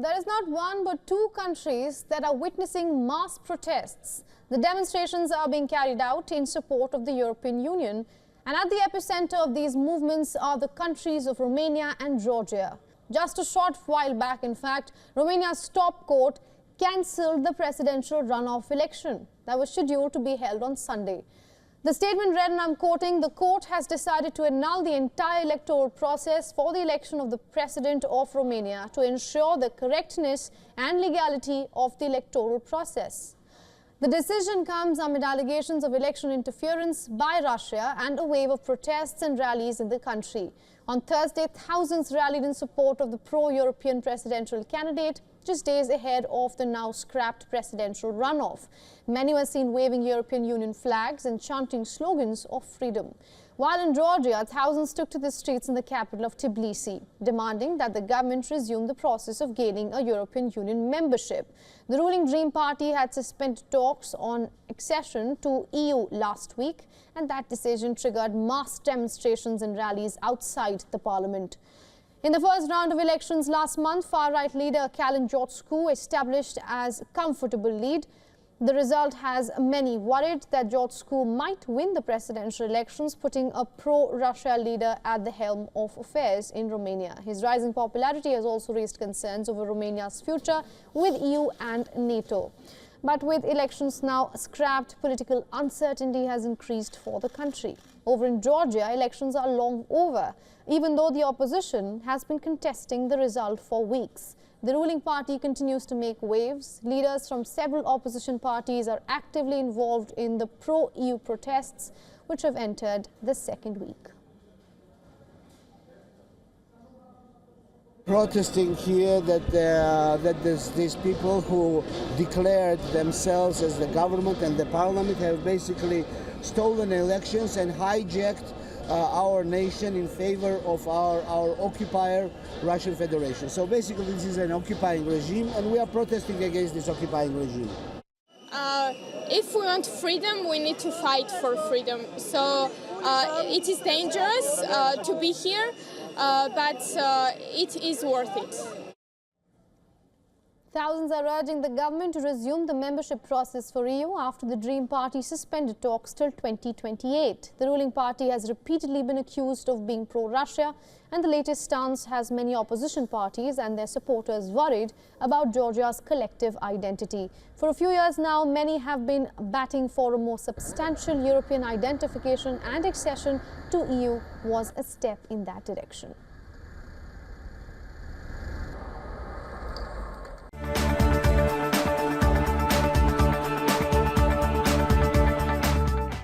There is not one but two countries that are witnessing mass protests. The demonstrations are being carried out in support of the European Union, and at the epicenter of these movements are the countries of Romania and Georgia. Just a short while back, in fact, Romania's top court cancelled the presidential runoff election that was scheduled to be held on Sunday. The statement read, and I'm quoting, "The court has decided to annul the entire electoral process for the election of the president of Romania to ensure the correctness and legality of the electoral process." The decision comes amid allegations of election interference by Russia and a wave of protests and rallies in the country. On Thursday, thousands rallied in support of the pro-European presidential candidate, just days ahead of the now scrapped presidential runoff. Many were seen waving European Union flags and chanting slogans of freedom. While in Georgia, thousands took to the streets in the capital of Tbilisi, demanding that the government resume the process of gaining a European Union membership. The ruling Dream Party had suspended talks on accession to EU last week, and that decision triggered mass demonstrations and rallies outside the parliament. In the first round of elections last month, far-right leader Calin Georgescu established as comfortable lead. The result has many worried that Georgescu might win the presidential elections, putting a pro-Russia leader at the helm of affairs in Romania. His rising popularity has also raised concerns over Romania's future with EU and NATO. But with elections now scrapped, political uncertainty has increased for the country. Over in Georgia, elections are long over, even though the opposition has been contesting the result for weeks. The ruling party continues to make waves. Leaders from several opposition parties are actively involved in the pro-EU protests, which have entered the second week. Protesting here that there's these people who declared themselves as the government and the parliament have basically stolen elections and hijacked our nation in favor of our occupier, Russian Federation. So basically this is an occupying regime, and we are protesting against this occupying regime. If we want freedom, we need to fight for freedom. So it is dangerous to be here, but it is worth it. Thousands are urging the government to resume the membership process for EU after the Dream Party suspended talks till 2028. The ruling party has repeatedly been accused of being pro-Russia, and the latest stance has many opposition parties and their supporters worried about Georgia's collective identity. For a few years now, many have been batting for a more substantial European identification, and accession to EU was a step in that direction.